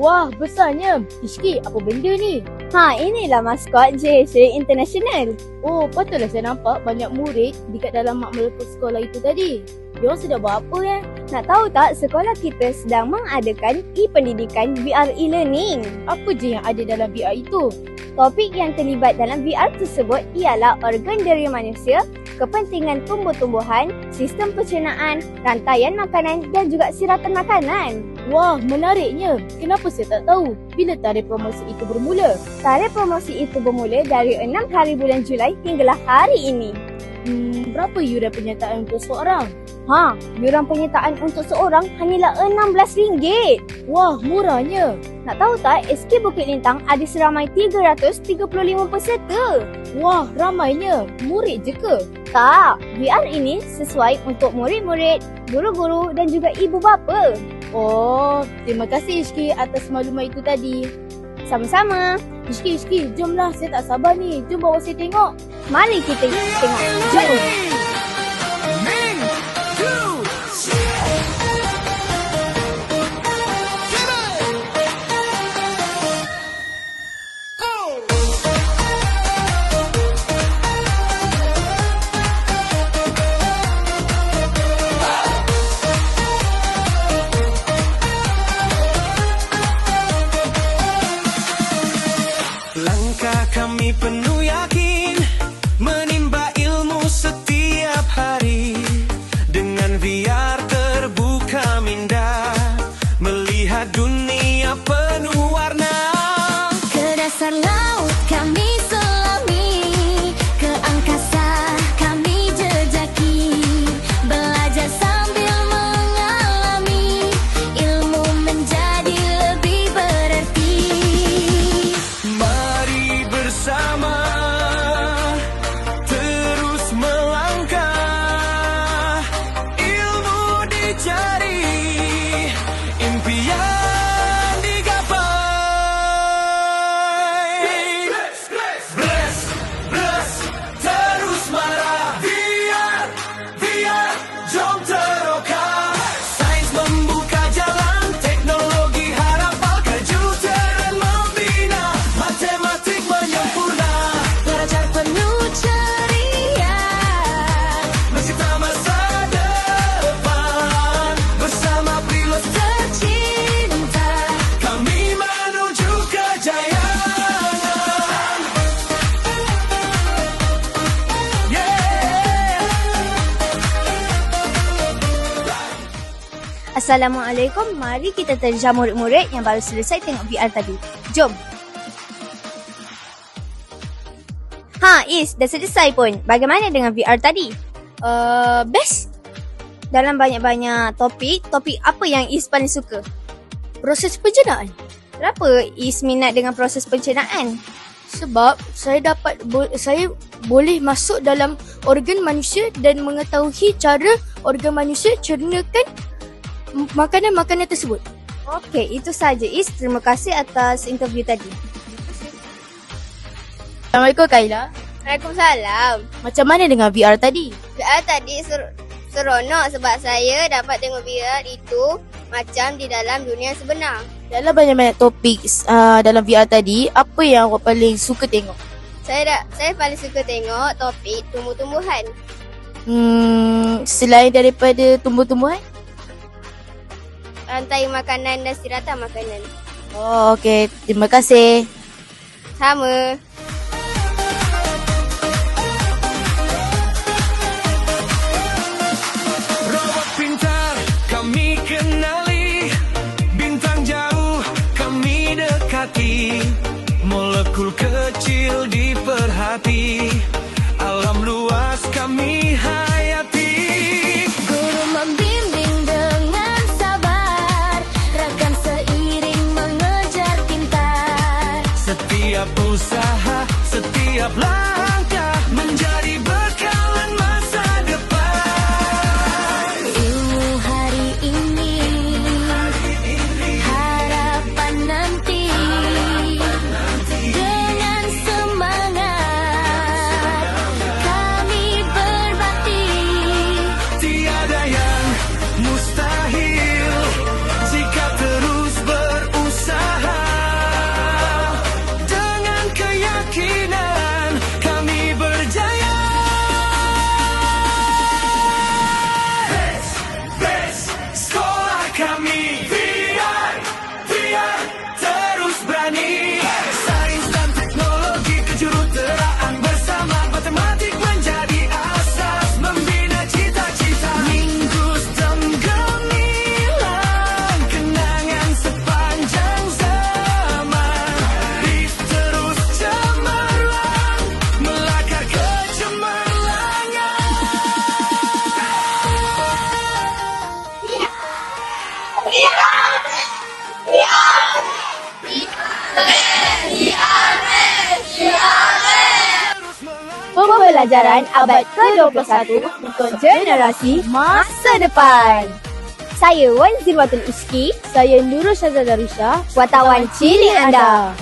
Wah, besarnya. Ishki, apa benda ni? Inilah maskot JHA International. Oh, patutlah saya nampak banyak murid dekat dalam mak melepuh sekolah itu tadi. Diorang sedang buat apa? Nak tahu tak, sekolah kita sedang mengadakan e-pendidikan VR e-learning. Apa je yang ada dalam VR itu? Topik yang terlibat dalam VR tersebut ialah organ diri manusia, kepentingan tumbuh-tumbuhan, sistem pencernaan, rantaian makanan dan juga siratan makanan. Wah, menariknya. Kenapa saya tak tahu? Bila tarikh promosi itu bermula? Tarikh promosi itu bermula dari 6 hari bulan Julai hinggalah hari ini. Berapa yuran penyertaan untuk seorang? Yuran penyertaan untuk seorang hanyalah RM16. Wah, murahnya. Nak tahu tak, SK Bukit Lintang ada seramai 335 peserta. Wah, ramainya. Murid je ke? Tak, VR ini sesuai untuk murid-murid, guru-guru dan juga ibu bapa. Oh, terima kasih Ishki atas maklumat itu tadi. Sama-sama. Ishki, jomlah. Saya tak sabar ni. Jom bawa saya tengok. Mari kita tengok. Jom. Langkah kami penuh yakin menimba ilmu setiap hari. Dengan VR terbuka minda, melihat dunia penuh warna. Ke dasar laut kami selami, ke angkasa kami jejaki. Belajar sambil mengalami, ilmu menjadi lebih berarti. Mari bersama terus melangkah, ilmu dicari, impian digapai. Bless, terus marah. VR, jom terokah. Sains membuka jalan, teknologi harapan, kejutan membina, matematik menyempurna. Belajar penuh ceria, Mencipta masa depan bersama Prilos tercinta. kami menuju kejayaan. Assalamualaikum. Mari kita terjah murid-murid yang baru selesai tengok VR tadi. Jom. Is, dah selesai pun. Bagaimana dengan VR tadi? Best. Dalam banyak-banyak topik apa yang Is paling suka? Proses pencernaan. Kenapa Is minat dengan proses pencernaan? Sebab saya boleh masuk dalam organ manusia dan mengetahui cara organ manusia cernakan makanan-makanan tersebut. Okey, itu saja Is. Terima kasih atas interview tadi. Assalamualaikum Kaila. Waalaikumsalam. Macam mana dengan VR tadi? VR tadi seronok sebab saya dapat tengok VR itu macam di dalam dunia sebenar. Dalam banyak-banyak topik dalam VR tadi, apa yang awak paling suka tengok? Saya paling suka tengok topik tumbuh-tumbuhan. Selain daripada tumbuh-tumbuhan? Rantai makanan dan siratan makanan. Oh, okey. Terima kasih. Sama. Robot pintar kami kenali, bintang jauh kami dekati, molekul kecil diperhati, alam luas kami hayati. Guru membimbing dengan sabar, rakan seiring mengejar pintar. Setiap usaha Pembelajaran abad ke-21 untuk generasi masa depan. Saya Wan Zirwatul Iski, Saya Nurul Syazal Darusha, wartawan cilik anda.